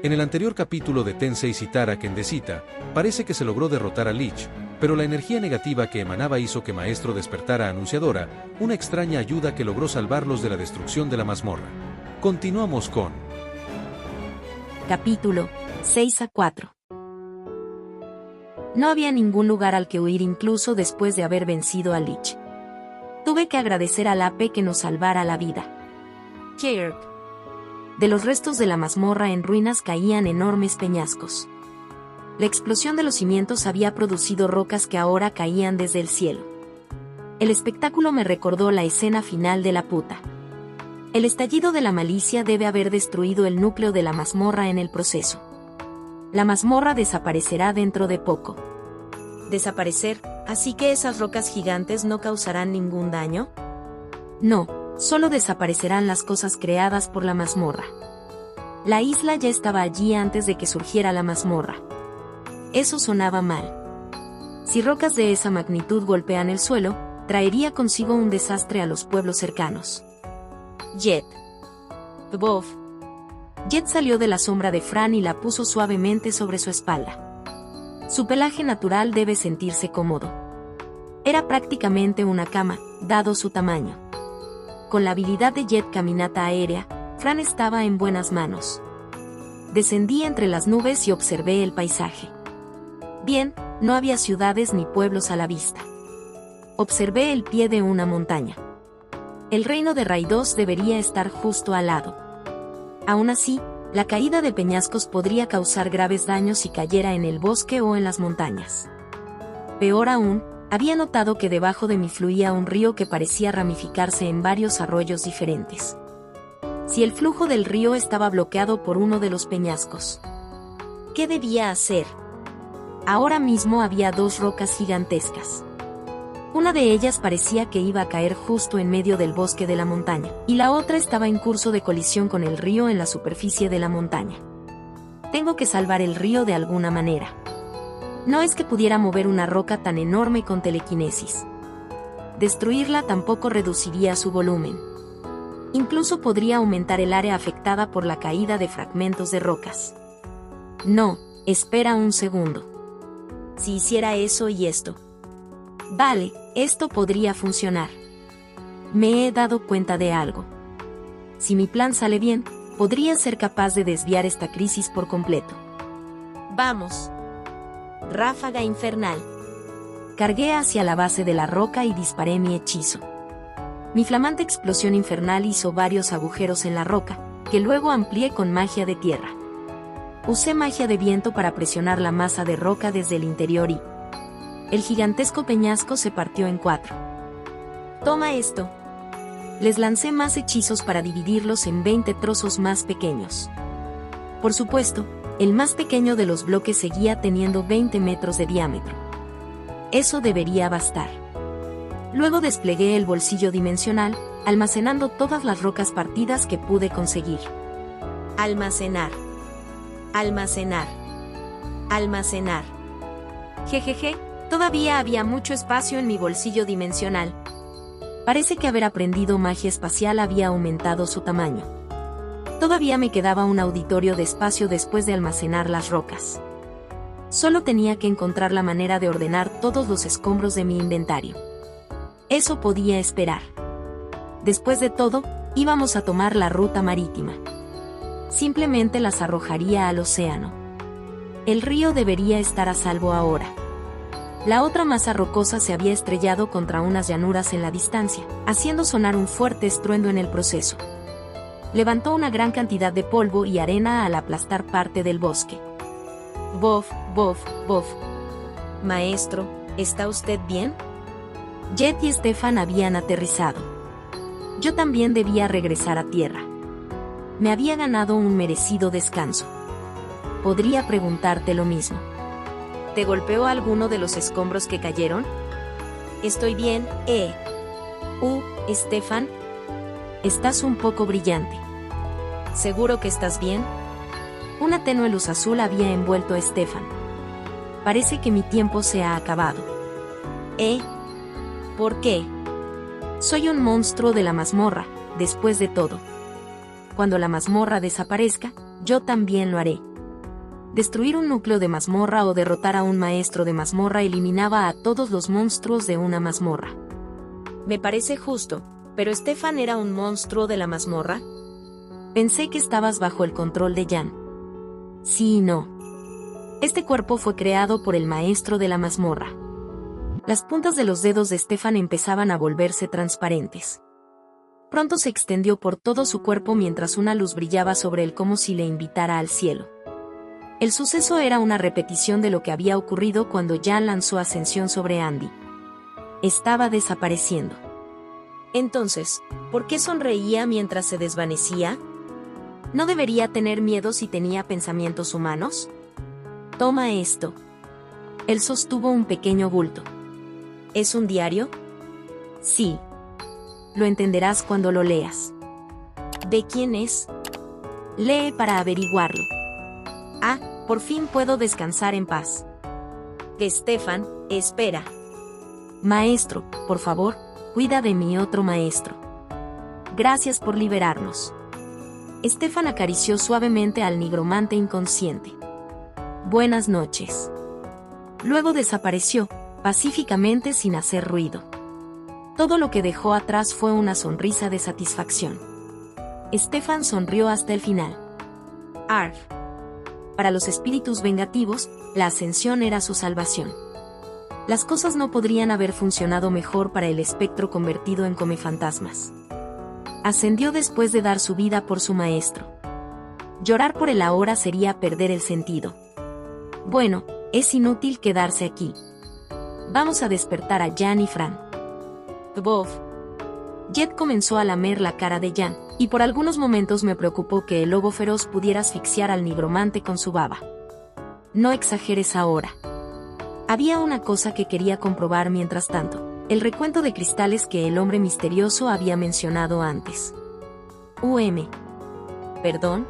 En el anterior capítulo de Tensei Citara Kendecita, parece que se logró derrotar a Lich, pero la energía negativa que emanaba hizo que Maestro despertara a Anunciadora, una extraña ayuda que logró salvarlos de la destrucción de la mazmorra. Continuamos con Capítulo 6-4. No había ningún lugar al que huir incluso después de haber vencido a Lich. Tuve que agradecer al Ape que nos salvara la vida. Kirk. De los restos de la mazmorra en ruinas caían enormes peñascos. La explosión de los cimientos había producido rocas que ahora caían desde el cielo. El espectáculo me recordó la escena final de La Puta. El estallido de la malicia debe haber destruido el núcleo de la mazmorra en el proceso. La mazmorra desaparecerá dentro de poco. ¿Desaparecer? ¿Así que esas rocas gigantes no causarán ningún daño? No, solo desaparecerán las cosas creadas por la mazmorra. La isla ya estaba allí antes de que surgiera la mazmorra. Eso sonaba mal. Si rocas de esa magnitud golpean el suelo, traería consigo un desastre a los pueblos cercanos. Jet. Bof. Jet salió de la sombra de Fran y la puso suavemente sobre su espalda. Su pelaje natural debe sentirse cómodo. Era prácticamente una cama, dado su tamaño. Con la habilidad de Jet caminata aérea, Fran estaba en buenas manos. Descendí entre las nubes y observé el paisaje. Bien, no había ciudades ni pueblos a la vista. Observé el pie de una montaña. El reino de Raidos debería estar justo al lado. Aún así, la caída de peñascos podría causar graves daños si cayera en el bosque o en las montañas. Peor aún, había notado que debajo de mí fluía un río que parecía ramificarse en varios arroyos diferentes. Si el flujo del río estaba bloqueado por uno de los peñascos, ¿qué debía hacer? Ahora mismo había dos rocas gigantescas. Una de ellas parecía que iba a caer justo en medio del bosque de la montaña, y la otra estaba en curso de colisión con el río en la superficie de la montaña. Tengo que salvar el río de alguna manera. No es que pudiera mover una roca tan enorme con telequinesis. Destruirla tampoco reduciría su volumen. Incluso podría aumentar el área afectada por la caída de fragmentos de rocas. No, espera un segundo. Si hiciera eso y esto. Vale, esto podría funcionar. Me he dado cuenta de algo. Si mi plan sale bien, podría ser capaz de desviar esta crisis por completo. Vamos. Ráfaga infernal. Cargué hacia la base de la roca y disparé mi hechizo. Mi flamante explosión infernal hizo varios agujeros en la roca, que luego amplié con magia de tierra. Usé magia de viento para presionar la masa de roca desde el interior y el gigantesco peñasco se partió en 4. Toma esto. Les lancé más hechizos para dividirlos en 20 trozos más pequeños. Por supuesto, el más pequeño de los bloques seguía teniendo 20 metros de diámetro. Eso debería bastar. Luego desplegué el bolsillo dimensional, almacenando todas las rocas partidas que pude conseguir. Almacenar. Almacenar. Almacenar. Jejeje, todavía había mucho espacio en mi bolsillo dimensional. Parece que haber aprendido magia espacial había aumentado su tamaño. Todavía me quedaba un auditorio de espacio después de almacenar las rocas. Solo tenía que encontrar la manera de ordenar todos los escombros de mi inventario. Eso podía esperar. Después de todo, íbamos a tomar la ruta marítima. Simplemente las arrojaría al océano. El río debería estar a salvo ahora. La otra masa rocosa se había estrellado contra unas llanuras en la distancia, haciendo sonar un fuerte estruendo en el proceso. Levantó una gran cantidad de polvo y arena al aplastar parte del bosque. Bof, bof, bof. Maestro, ¿está usted bien? Jet y Stefan habían aterrizado. Yo también debía regresar a tierra. Me había ganado un merecido descanso. Podría preguntarte lo mismo. ¿Te golpeó alguno de los escombros que cayeron? Estoy bien, Stefan. Estás un poco brillante. ¿Seguro que estás bien? Una tenue luz azul había envuelto a Stefan. Parece que mi tiempo se ha acabado. ¿Por qué? Soy un monstruo de la mazmorra, después de todo. Cuando la mazmorra desaparezca, yo también lo haré. Destruir un núcleo de mazmorra o derrotar a un maestro de mazmorra eliminaba a todos los monstruos de una mazmorra. Me parece justo, pero ¿Stefan era un monstruo de la mazmorra? Pensé que estabas bajo el control de Jan. Sí y no. Este cuerpo fue creado por el maestro de la mazmorra. Las puntas de los dedos de Stefan empezaban a volverse transparentes. Pronto se extendió por todo su cuerpo mientras una luz brillaba sobre él como si le invitara al cielo. El suceso era una repetición de lo que había ocurrido cuando Jan lanzó ascensión sobre Andy. Estaba desapareciendo. Entonces, ¿por qué sonreía mientras se desvanecía? ¿No debería tener miedo si tenía pensamientos humanos? Toma esto. Él sostuvo un pequeño bulto. ¿Es un diario? Sí. Lo entenderás cuando lo leas. ¿De quién es? Lee para averiguarlo. Ah, por fin puedo descansar en paz. Stefan, espera. Maestro, por favor, cuida de mi otro maestro. Gracias por liberarnos. Stefan acarició suavemente al nigromante inconsciente. Buenas noches. Luego desapareció, pacíficamente sin hacer ruido. Todo lo que dejó atrás fue una sonrisa de satisfacción. Stefan sonrió hasta el final. Arf. Para los espíritus vengativos, la ascensión era su salvación. Las cosas no podrían haber funcionado mejor para el espectro convertido en comefantasmas. Ascendió después de dar su vida por su maestro. Llorar por él ahora sería perder el sentido. Bueno, es inútil quedarse aquí. Vamos a despertar a Jan y Fran. Bof. Jet comenzó a lamer la cara de Jan, y por algunos momentos me preocupó que el lobo feroz pudiera asfixiar al nigromante con su baba. No exageres ahora. Había una cosa que quería comprobar mientras tanto, el recuento de cristales que el hombre misterioso había mencionado antes. ¿Perdón?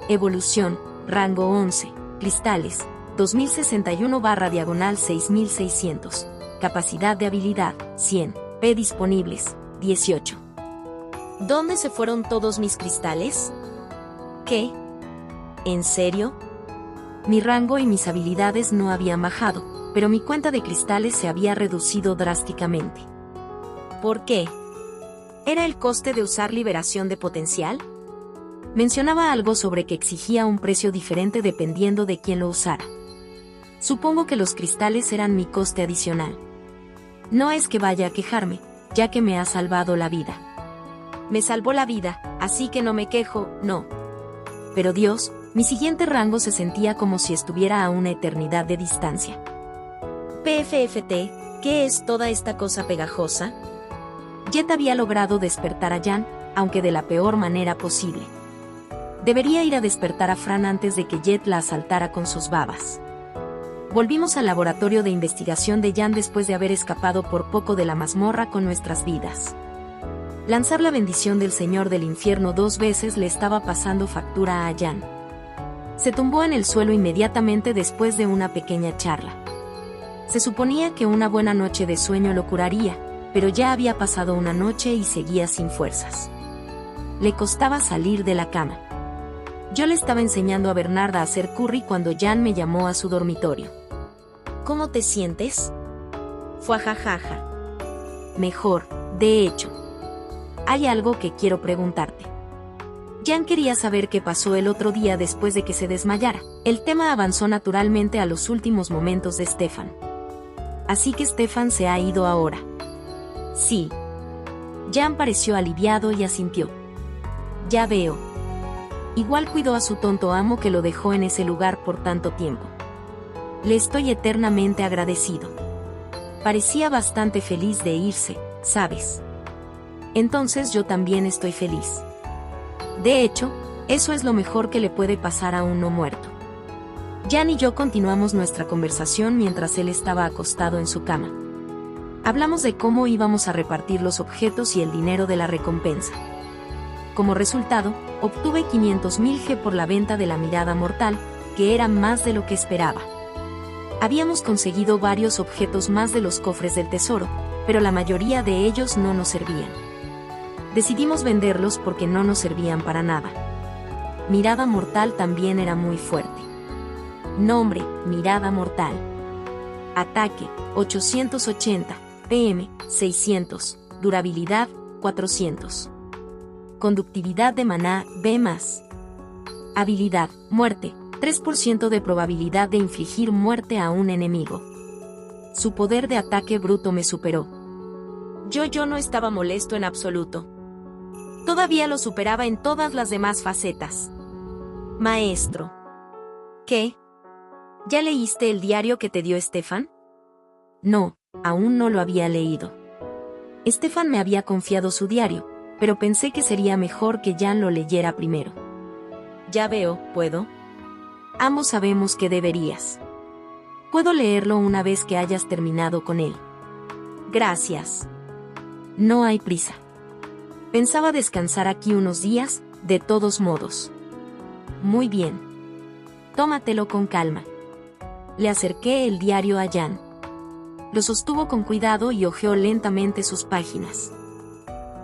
Evolución, rango 11, cristales, 2061/6600, capacidad de habilidad, 100, P disponibles, 18. ¿Dónde se fueron todos mis cristales? ¿Qué? ¿En serio? Mi rango y mis habilidades no habían bajado, pero mi cuenta de cristales se había reducido drásticamente. ¿Por qué? ¿Era el coste de usar liberación de potencial? Mencionaba algo sobre que exigía un precio diferente dependiendo de quién lo usara. Supongo que los cristales eran mi coste adicional. No es que vaya a quejarme, ya que me ha salvado la vida. Me salvó la vida, así que no me quejo, no. Pero Dios, mi siguiente rango se sentía como si estuviera a una eternidad de distancia. PFFT, ¿qué es toda esta cosa pegajosa? Jet había logrado despertar a Jan, aunque de la peor manera posible. Debería ir a despertar a Fran antes de que Jet la asaltara con sus babas. Volvimos al laboratorio de investigación de Jan después de haber escapado por poco de la mazmorra con nuestras vidas. Lanzar la bendición del Señor del Infierno 2 veces le estaba pasando factura a Jan. Se tumbó en el suelo inmediatamente después de una pequeña charla. Se suponía que una buena noche de sueño lo curaría, pero ya había pasado una noche y seguía sin fuerzas. Le costaba salir de la cama. Yo le estaba enseñando a Bernarda a hacer curry cuando Jan me llamó a su dormitorio. ¿Cómo te sientes? Fuajajaja. Mejor, de hecho. Hay algo que quiero preguntarte. Jan quería saber qué pasó el otro día después de que se desmayara. El tema avanzó naturalmente a los últimos momentos de Stefan. Así que Stefan se ha ido ahora. Sí. Jan pareció aliviado y asintió. Ya veo. Igual cuidó a su tonto amo que lo dejó en ese lugar por tanto tiempo. Le estoy eternamente agradecido. Parecía bastante feliz de irse, ¿sabes? Entonces yo también estoy feliz. De hecho, eso es lo mejor que le puede pasar a un no muerto. Jan y yo continuamos nuestra conversación mientras él estaba acostado en su cama. Hablamos de cómo íbamos a repartir los objetos y el dinero de la recompensa. Como resultado, obtuve 500.000 G por la venta de la mirada mortal, que era más de lo que esperaba. Habíamos conseguido varios objetos más de los cofres del tesoro, pero la mayoría de ellos no nos servían. Decidimos venderlos porque no nos servían para nada. Mirada mortal también era muy fuerte. Nombre, mirada mortal. Ataque, 880, PM, 600, durabilidad, 400. Conductividad de maná, B+. Habilidad, muerte, 3% de probabilidad de infligir muerte a un enemigo. Su poder de ataque bruto me superó. Yo no estaba molesto en absoluto. Todavía lo superaba en todas las demás facetas. Maestro. ¿Qué? ¿Ya leíste el diario que te dio Stefan? No, aún no lo había leído. Stefan me había confiado su diario, pero pensé que sería mejor que Jan lo leyera primero. Ya veo, ¿puedo? Ambos sabemos que deberías. Puedo leerlo una vez que hayas terminado con él. Gracias. No hay prisa. Pensaba descansar aquí unos días, de todos modos. Muy bien. Tómatelo con calma. Le acerqué el diario a Jan. Lo sostuvo con cuidado y hojeó lentamente sus páginas.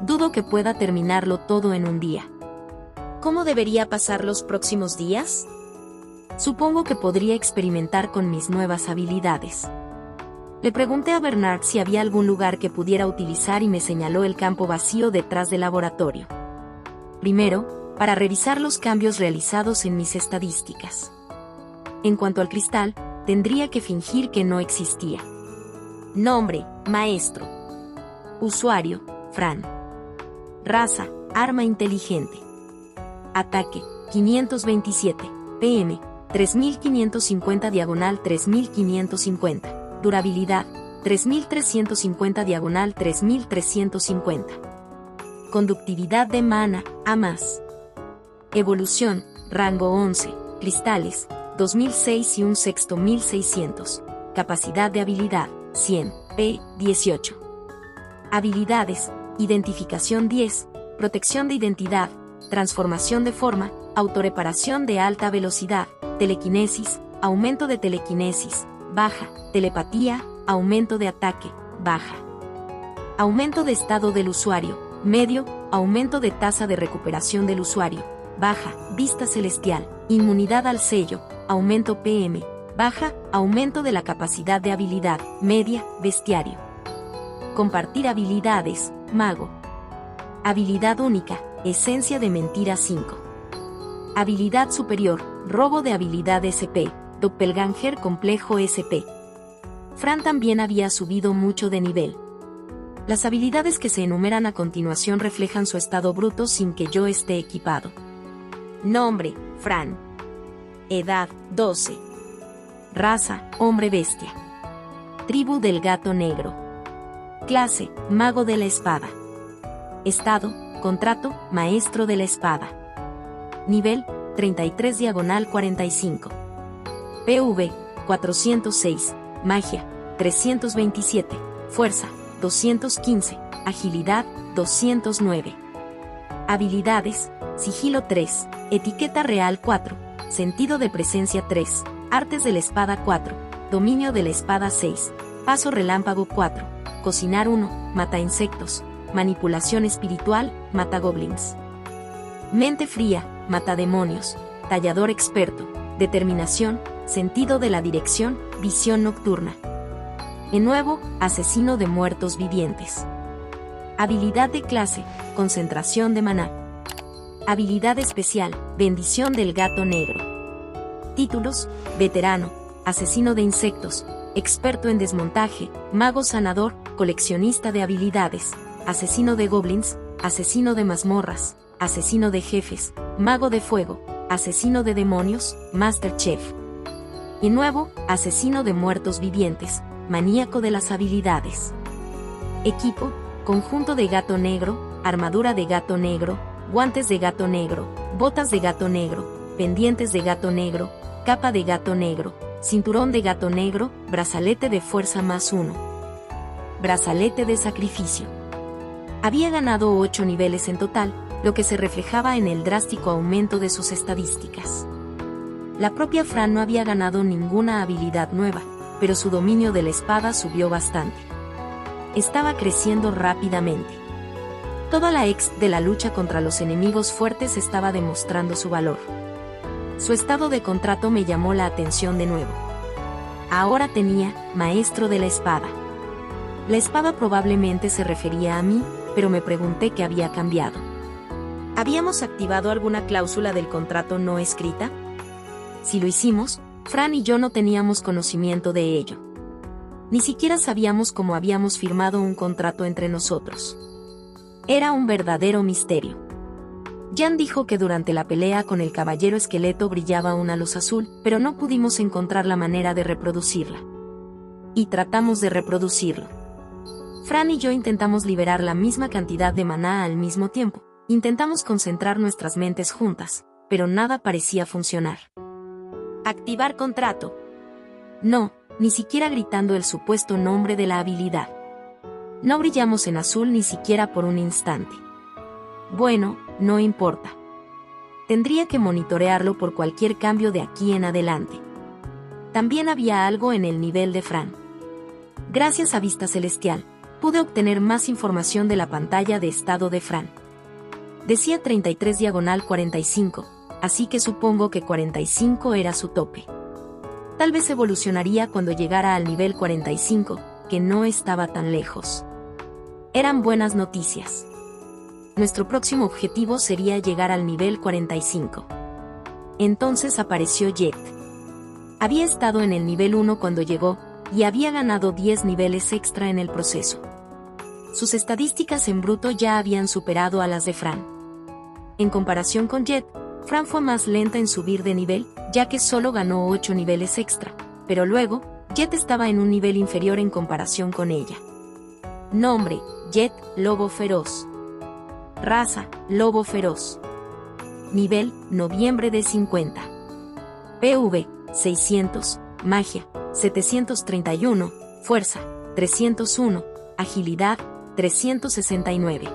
Dudo que pueda terminarlo todo en un día. ¿Cómo debería pasar los próximos días? Supongo que podría experimentar con mis nuevas habilidades. Le pregunté a Bernard si había algún lugar que pudiera utilizar y me señaló el campo vacío detrás del laboratorio. Primero, para revisar los cambios realizados en mis estadísticas. En cuanto al cristal, tendría que fingir que no existía. Nombre, maestro. Usuario, Fran. Raza, arma inteligente. Ataque, 527, PM, 3550/3550. Durabilidad, 3350/3350. Conductividad de mana, A+. Evolución, rango 11, cristales, 2006 y un sexto 1600. Capacidad de habilidad, 100, P, 18. Habilidades, identificación 10, protección de identidad, transformación de forma, autorreparación de alta velocidad, telequinesis, aumento de telequinesis, baja, telepatía, aumento de ataque, baja. Aumento de estado del usuario, medio, aumento de tasa de recuperación del usuario, baja, vista celestial, inmunidad al sello, aumento PM, baja, aumento de la capacidad de habilidad, media, bestiario. Compartir habilidades, mago. Habilidad única, esencia de mentira 5. Habilidad superior, robo de habilidad SP, doppelganger complejo SP. Fran también había subido mucho de nivel. Las habilidades que se enumeran a continuación reflejan su estado bruto sin que yo esté equipado. Nombre, Fran. Edad, 12. Raza, hombre bestia. Tribu del gato negro. Clase, mago de la espada. Estado, contrato, maestro de la espada. Nivel, 33/45. PV, 406. Magia, 327. Fuerza, 215. Agilidad, 209. Habilidades, sigilo 3. Etiqueta real 4. Sentido de presencia 3. Artes de la espada 4. Dominio de la espada 6. Paso relámpago 4. Cocinar 1. Mata insectos. Manipulación espiritual, mata goblins. Mente fría, mata demonios. Tallador experto. Determinación, sentido de la dirección, visión nocturna. En nuevo, asesino de muertos vivientes. Habilidad de clase, concentración de maná. Habilidad especial, bendición del gato negro. Títulos, veterano, asesino de insectos, experto en desmontaje, mago sanador, coleccionista de habilidades, asesino de goblins, asesino de mazmorras, asesino de jefes, mago de fuego, asesino de demonios, Master Chef. Y nuevo, asesino de muertos vivientes, maníaco de las habilidades. Equipo, conjunto de gato negro, armadura de gato negro, guantes de gato negro, botas de gato negro, pendientes de gato negro, capa de gato negro, cinturón de gato negro, brazalete de fuerza +1. Brazalete de sacrificio. Había ganado 8 niveles en total, lo que se reflejaba en el drástico aumento de sus estadísticas. La propia Fran no había ganado ninguna habilidad nueva, pero su dominio de la espada subió bastante. Estaba creciendo rápidamente. Toda la ex de la lucha contra los enemigos fuertes estaba demostrando su valor. Su estado de contrato me llamó la atención de nuevo. Ahora tenía maestro de la espada. La espada probablemente se refería a mí, pero me pregunté qué había cambiado. ¿Habíamos activado alguna cláusula del contrato no escrita? Si lo hicimos, Fran y yo no teníamos conocimiento de ello. Ni siquiera sabíamos cómo habíamos firmado un contrato entre nosotros. Era un verdadero misterio. Jan dijo que durante la pelea con el caballero esqueleto brillaba una luz azul, pero no pudimos encontrar la manera de reproducirla. Y tratamos de reproducirlo. Fran y yo intentamos liberar la misma cantidad de maná al mismo tiempo. Intentamos concentrar nuestras mentes juntas, pero nada parecía funcionar. Activar contrato. No, ni siquiera gritando el supuesto nombre de la habilidad. No brillamos en azul ni siquiera por un instante. Bueno, no importa. Tendría que monitorearlo por cualquier cambio de aquí en adelante. También había algo en el nivel de Fran. Gracias a Vista Celestial, pude obtener más información de la pantalla de estado de Fran. Decía 33/45, así que supongo que 45 era su tope. Tal vez evolucionaría cuando llegara al nivel 45, que no estaba tan lejos. Eran buenas noticias. Nuestro próximo objetivo sería llegar al nivel 45. Entonces apareció Jet. Había estado en el nivel 1 cuando llegó, y había ganado 10 niveles extra en el proceso. Sus estadísticas en bruto ya habían superado a las de Fran. En comparación con Jet, Fran fue más lenta en subir de nivel, ya que solo ganó 8 niveles extra, pero luego, Jet estaba en un nivel inferior en comparación con ella. Nombre: Jet, lobo feroz. Raza: lobo feroz. Nivel: noviembre de 50. PV: 600, magia: 731, fuerza: 301, agilidad: 369.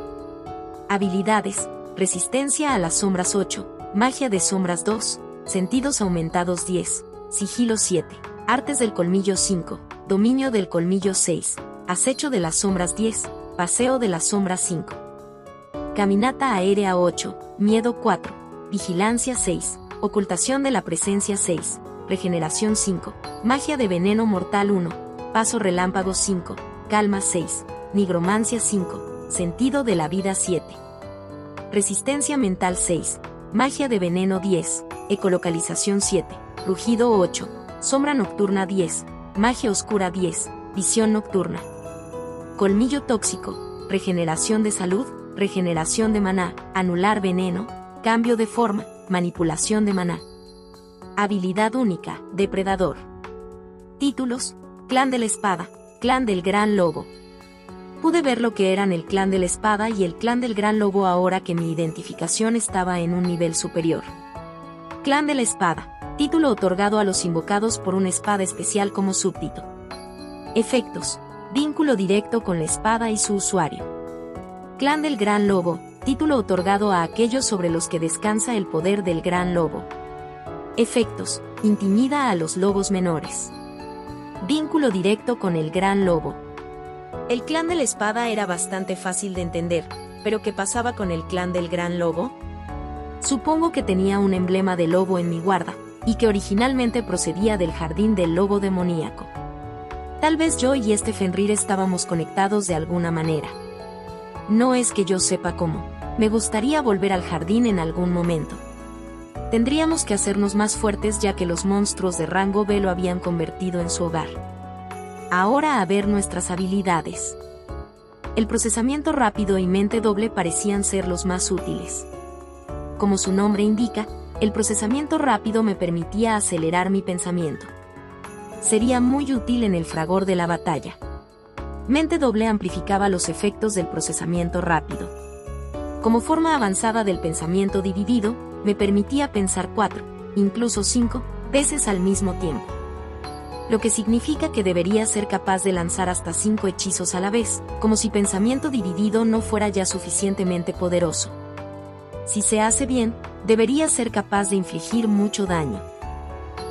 Habilidades: resistencia a las sombras 8, magia de sombras 2, sentidos aumentados 10, sigilo 7, artes del colmillo 5, dominio del colmillo 6, acecho de las sombras 10, paseo de las sombras 5. Caminata aérea 8, miedo 4, vigilancia 6, ocultación de la presencia 6, regeneración 5, magia de veneno mortal 1, paso relámpago 5, calma 6, nigromancia 5, sentido de la vida 7. Resistencia mental 6, magia de veneno 10, ecolocalización 7, rugido 8, sombra nocturna 10, magia oscura 10, visión nocturna. Colmillo tóxico, regeneración de salud, regeneración de maná, anular veneno, cambio de forma, manipulación de maná. Habilidad única, depredador. Títulos: Clan de la Espada, Clan del Gran Lobo. Pude ver lo que eran el Clan de la Espada y el Clan del Gran Lobo ahora que mi identificación estaba en un nivel superior. Clan de la Espada, título otorgado a los invocados por una espada especial como súbdito. Efectos: vínculo directo con la espada y su usuario. Clan del Gran Lobo, título otorgado a aquellos sobre los que descansa el poder del Gran Lobo. Efectos: intimida a los lobos menores. Vínculo directo con el Gran Lobo. El Clan de la Espada era bastante fácil de entender, pero ¿qué pasaba con el Clan del Gran Lobo? Supongo que tenía un emblema de lobo en mi guarda, y que originalmente procedía del jardín del lobo demoníaco. Tal vez yo y este Fenrir estábamos conectados de alguna manera. No es que yo sepa cómo. Me gustaría volver al jardín en algún momento. Tendríamos que hacernos más fuertes ya que los monstruos de rango B lo habían convertido en su hogar. Ahora a ver nuestras habilidades. El procesamiento rápido y mente doble parecían ser los más útiles. Como su nombre indica, el procesamiento rápido me permitía acelerar mi pensamiento. Sería muy útil en el fragor de la batalla. Mente doble amplificaba los efectos del procesamiento rápido. Como forma avanzada del pensamiento dividido, me permitía pensar 4, incluso 5, veces al mismo tiempo. Lo que significa que debería ser capaz de lanzar hasta 5 hechizos a la vez, como si pensamiento dividido no fuera ya suficientemente poderoso. Si se hace bien, debería ser capaz de infligir mucho daño.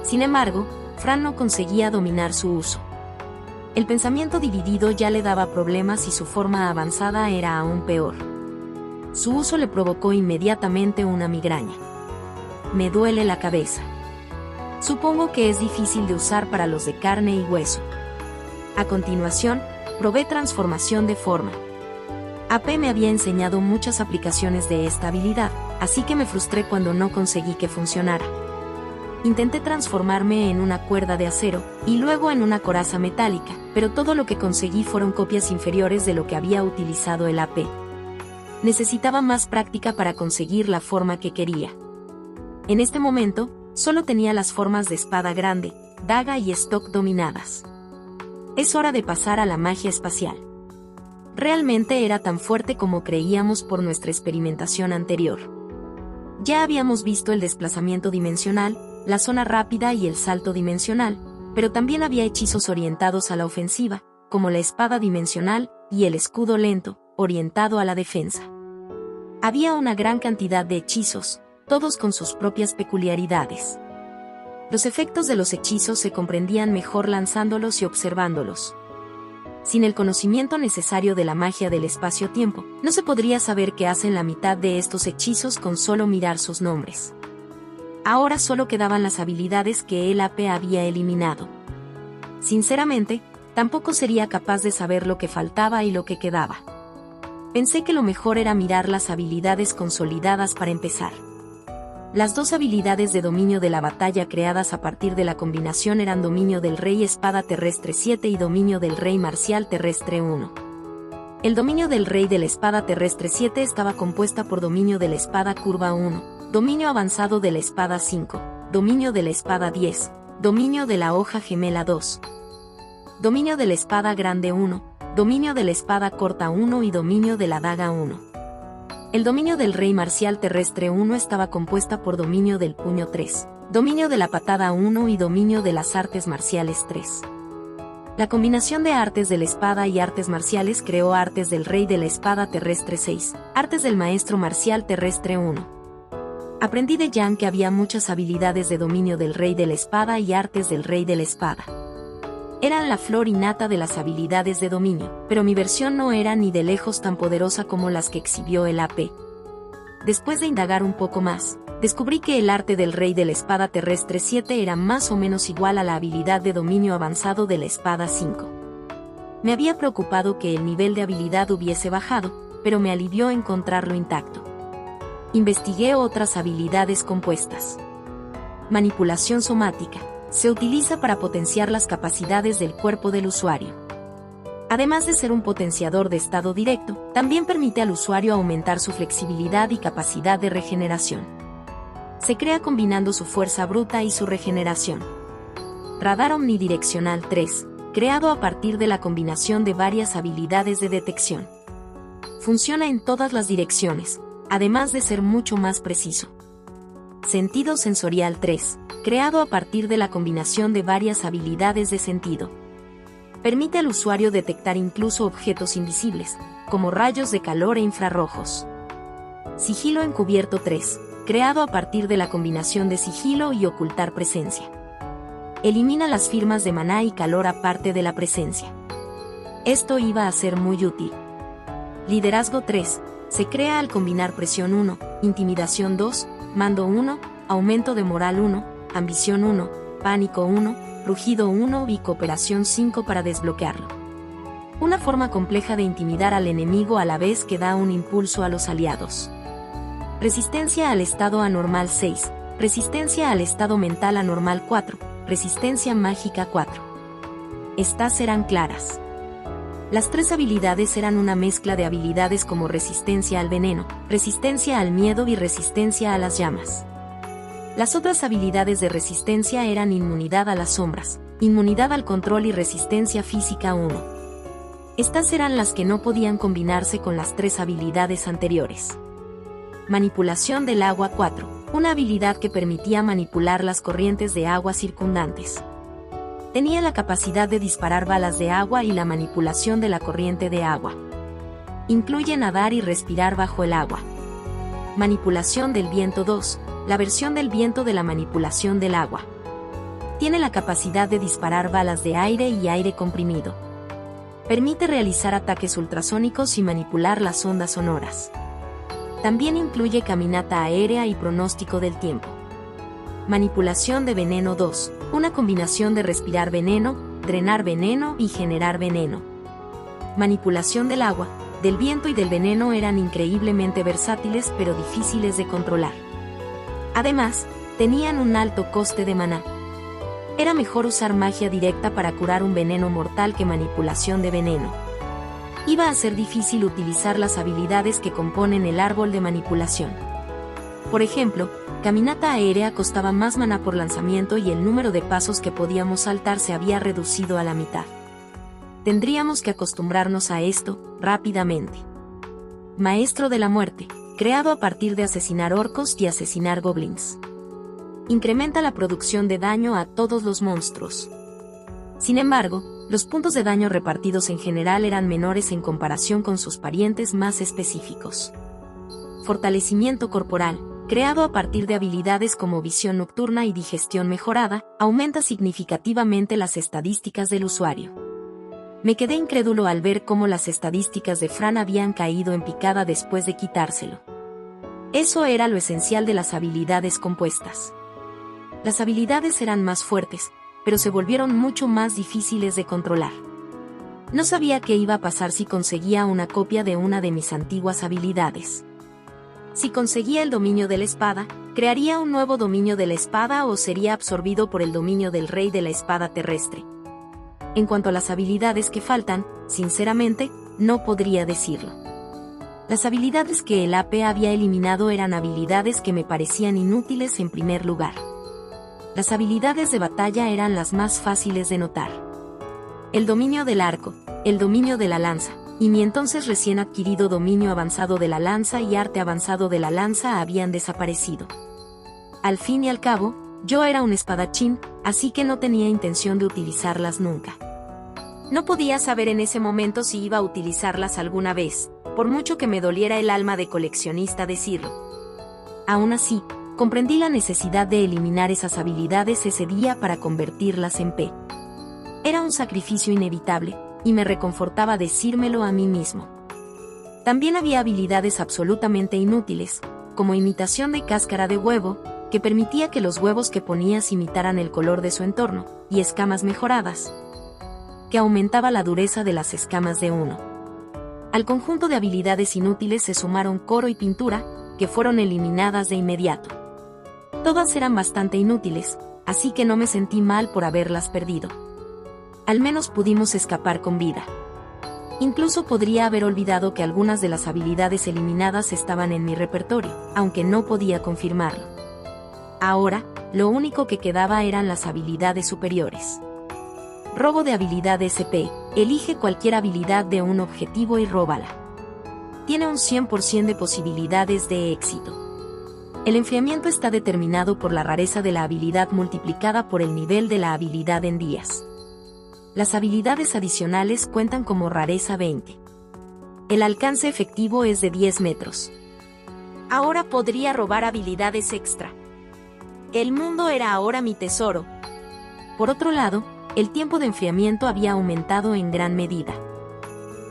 Sin embargo, Fran no conseguía dominar su uso. El pensamiento dividido ya le daba problemas y su forma avanzada era aún peor. Su uso le provocó inmediatamente una migraña. me duele la cabeza. Supongo que es difícil de usar para los de carne y hueso. A continuación, probé transformación de forma. AP me había enseñado muchas aplicaciones de esta habilidad, así que me frustré cuando no conseguí que funcionara. Intenté transformarme en una cuerda de acero, y luego en una coraza metálica, pero todo lo que conseguí fueron copias inferiores de lo que había utilizado el AP. Necesitaba más práctica para conseguir la forma que quería. En este momento, solo tenía las formas de espada grande, daga y stock dominadas. Es hora de pasar a la magia espacial. Realmente era tan fuerte como creíamos por nuestra experimentación anterior. Ya habíamos visto el desplazamiento dimensional, la zona rápida y el salto dimensional, pero también había hechizos orientados a la ofensiva, como la espada dimensional y el escudo lento, orientado a la defensa. Había una gran cantidad de hechizos, todos con sus propias peculiaridades. Los efectos de los hechizos se comprendían mejor lanzándolos y observándolos. Sin el conocimiento necesario de la magia del espacio-tiempo, no se podría saber qué hacen la mitad de estos hechizos con solo mirar sus nombres. Ahora solo quedaban las habilidades que el AP había eliminado. Sinceramente, tampoco sería capaz de saber lo que faltaba y lo que quedaba. Pensé que lo mejor era mirar las habilidades consolidadas para empezar. Las dos habilidades de dominio de la batalla creadas a partir de la combinación eran dominio del Rey Espada Terrestre 7 y dominio del Rey Marcial Terrestre 1. El dominio del Rey de la Espada Terrestre 7 estaba compuesta por dominio de la Espada Curva 1, dominio avanzado de la Espada 5, dominio de la Espada 10, dominio de la Hoja Gemela 2, dominio de la Espada Grande 1, dominio de la Espada Corta 1 y dominio de la Daga 1. El dominio del Rey Marcial Terrestre 1 estaba compuesta por dominio del Puño 3, dominio de la Patada 1 y dominio de las Artes Marciales 3. La combinación de artes de la espada y artes marciales creó artes del Rey de la Espada Terrestre 6, artes del Maestro Marcial Terrestre 1. Aprendí de Yang que había muchas habilidades de dominio del Rey de la Espada y artes del Rey de la Espada. Eran la flor innata de las habilidades de dominio, pero mi versión no era ni de lejos tan poderosa como las que exhibió el AP. Después de indagar un poco más, descubrí que el arte del Rey de la Espada Terrestre 7 era más o menos igual a la habilidad de dominio avanzado de la Espada 5. Me había preocupado que el nivel de habilidad hubiese bajado, pero me alivió encontrarlo intacto. Investigué otras habilidades compuestas. Manipulación somática. Se utiliza para potenciar las capacidades del cuerpo del usuario. Además de ser un potenciador de estado directo, también permite al usuario aumentar su flexibilidad y capacidad de regeneración. Se crea combinando su fuerza bruta y su regeneración. Radar omnidireccional 3, creado a partir de la combinación de varias habilidades de detección. Funciona en todas las direcciones, además de ser mucho más preciso. Sentido sensorial 3, creado a partir de la combinación de varias habilidades de sentido. Permite al usuario detectar incluso objetos invisibles, como rayos de calor e infrarrojos. Sigilo encubierto 3, creado a partir de la combinación de sigilo y ocultar presencia. Elimina las firmas de maná y calor aparte de la presencia. Esto iba a ser muy útil. Liderazgo 3, se crea al combinar presión 1, intimidación 2, mando 1, aumento de moral 1, ambición 1, pánico 1, rugido 1 y cooperación 5 para desbloquearlo. Una forma compleja de intimidar al enemigo a la vez que da un impulso a los aliados. Resistencia al estado anormal 6, resistencia al estado mental anormal 4, resistencia mágica 4. Estas eran claras. Las tres habilidades eran una mezcla de habilidades como resistencia al veneno, resistencia al miedo y resistencia a las llamas. Las otras habilidades de resistencia eran inmunidad a las sombras, inmunidad al control y resistencia física 1. Estas eran las que no podían combinarse con las tres habilidades anteriores. Manipulación del agua 4, una habilidad que permitía manipular las corrientes de agua circundantes. Tenía la capacidad de disparar balas de agua y la manipulación de la corriente de agua. Incluye nadar y respirar bajo el agua. Manipulación del viento 2, la versión del viento de la manipulación del agua. Tiene la capacidad de disparar balas de aire y aire comprimido. Permite realizar ataques ultrasónicos y manipular las ondas sonoras. También incluye caminata aérea y pronóstico del tiempo. Manipulación de veneno 2. Una combinación de respirar veneno, drenar veneno y generar veneno. Manipulación del agua, del viento y del veneno eran increíblemente versátiles pero difíciles de controlar. Además, tenían un alto coste de maná. Era mejor usar magia directa para curar un veneno mortal que manipulación de veneno. Iba a ser difícil utilizar las habilidades que componen el árbol de manipulación. Por ejemplo, caminata aérea costaba más maná por lanzamiento y el número de pasos que podíamos saltar se había reducido a la mitad. Tendríamos que acostumbrarnos a esto, rápidamente. Maestro de la muerte, creado a partir de asesinar orcos y asesinar goblins. Incrementa la producción de daño a todos los monstruos. Sin embargo, los puntos de daño repartidos en general eran menores en comparación con sus parientes más específicos. Fortalecimiento corporal, creado a partir de habilidades como visión nocturna y digestión mejorada, aumenta significativamente las estadísticas del usuario. Me quedé incrédulo al ver cómo las estadísticas de Fran habían caído en picada después de quitárselo. Eso era lo esencial de las habilidades compuestas. Las habilidades eran más fuertes, pero se volvieron mucho más difíciles de controlar. No sabía qué iba a pasar si conseguía una copia de una de mis antiguas habilidades. Si conseguía el dominio de la espada, ¿crearía un nuevo dominio de la espada o sería absorbido por el dominio del rey de la espada terrestre? En cuanto a las habilidades que faltan, sinceramente, no podría decirlo. Las habilidades que el AP había eliminado eran habilidades que me parecían inútiles en primer lugar. Las habilidades de batalla eran las más fáciles de notar. El dominio del arco, el dominio de la lanza, y mi entonces recién adquirido dominio avanzado de la lanza y arte avanzado de la lanza habían desaparecido. Al fin y al cabo, yo era un espadachín, así que no tenía intención de utilizarlas nunca. No podía saber en ese momento si iba a utilizarlas alguna vez, por mucho que me doliera el alma de coleccionista decirlo. Aún así, comprendí la necesidad de eliminar esas habilidades ese día para convertirlas en P. Era un sacrificio inevitable, y me reconfortaba decírmelo a mí mismo. También había habilidades absolutamente inútiles, como imitación de cáscara de huevo, que permitía que los huevos que ponías imitaran el color de su entorno, y escamas mejoradas, que aumentaba la dureza de las escamas de uno. Al conjunto de habilidades inútiles se sumaron coro y pintura, que fueron eliminadas de inmediato. Todas eran bastante inútiles, así que no me sentí mal por haberlas perdido. Al menos pudimos escapar con vida. Incluso podría haber olvidado que algunas de las habilidades eliminadas estaban en mi repertorio, aunque no podía confirmarlo. Ahora, lo único que quedaba eran las habilidades superiores. Robo de habilidad SP, elige cualquier habilidad de un objetivo y róbala. Tiene un 100% de posibilidades de éxito. El enfriamiento está determinado por la rareza de la habilidad multiplicada por el nivel de la habilidad en días. Las habilidades adicionales cuentan como rareza 20. El alcance efectivo es de 10 metros. Ahora podría robar habilidades extra. El mundo era ahora mi tesoro. Por otro lado, el tiempo de enfriamiento había aumentado en gran medida.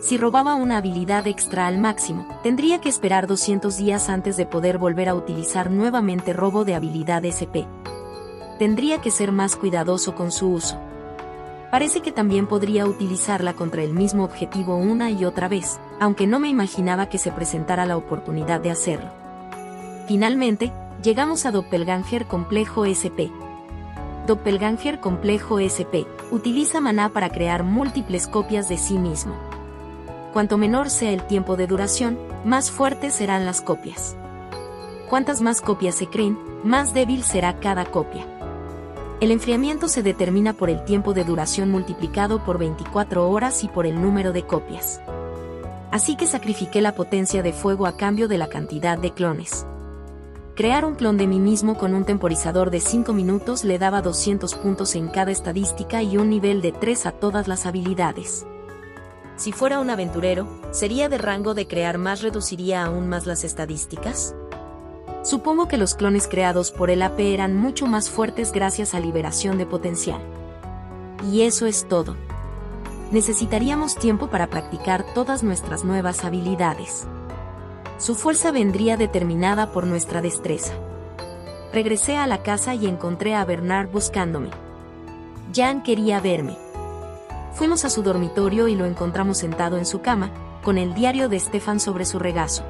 Si robaba una habilidad extra al máximo, tendría que esperar 200 días antes de poder volver a utilizar nuevamente robo de habilidad SP. Tendría que ser más cuidadoso con su uso. Parece que también podría utilizarla contra el mismo objetivo una y otra vez, aunque no me imaginaba que se presentara la oportunidad de hacerlo. Finalmente, llegamos a Doppelganger Complejo SP. Doppelganger Complejo SP utiliza maná para crear múltiples copias de sí mismo. Cuanto menor sea el tiempo de duración, más fuertes serán las copias. Cuantas más copias se creen, más débil será cada copia. El enfriamiento se determina por el tiempo de duración multiplicado por 24 horas y por el número de copias. Así que sacrifiqué la potencia de fuego a cambio de la cantidad de clones. Crear un clon de mí mismo con un temporizador de 5 minutos le daba 200 puntos en cada estadística y un nivel de 3 a todas las habilidades. Si fuera un aventurero, ¿sería de rango de crear más reduciría aún más las estadísticas? Supongo que los clones creados por el AP eran mucho más fuertes gracias a liberación de potencial. Y eso es todo. Necesitaríamos tiempo para practicar todas nuestras nuevas habilidades. Su fuerza vendría determinada por nuestra destreza. Regresé a la casa y encontré a Bernard buscándome. Jan quería verme. Fuimos a su dormitorio y lo encontramos sentado en su cama, con el diario de Stefan sobre su regazo.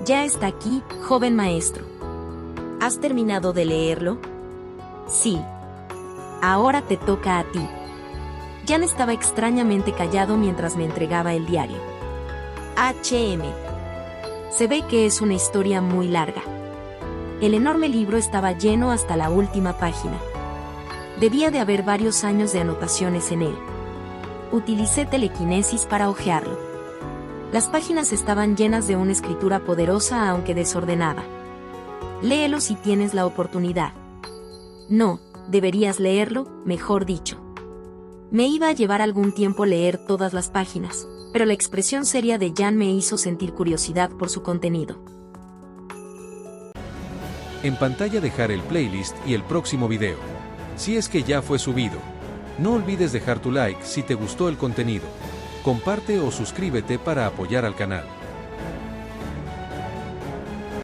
Ya está aquí, joven maestro. ¿Has terminado de leerlo? Sí. Ahora te toca a ti. Jan estaba extrañamente callado mientras me entregaba el diario. HM. Se ve que es una historia muy larga. El enorme libro estaba lleno hasta la última página. Debía de haber varios años de anotaciones en él. Utilicé telequinesis para hojearlo. Las páginas estaban llenas de una escritura poderosa aunque desordenada. Léelo si tienes la oportunidad. No, deberías leerlo, mejor dicho. Me iba a llevar algún tiempo leer todas las páginas, pero la expresión seria de Jan me hizo sentir curiosidad por su contenido. En pantalla dejar el playlist y el próximo video. Si es que ya fue subido. No olvides dejar tu like si te gustó el contenido. Comparte o suscríbete para apoyar al canal.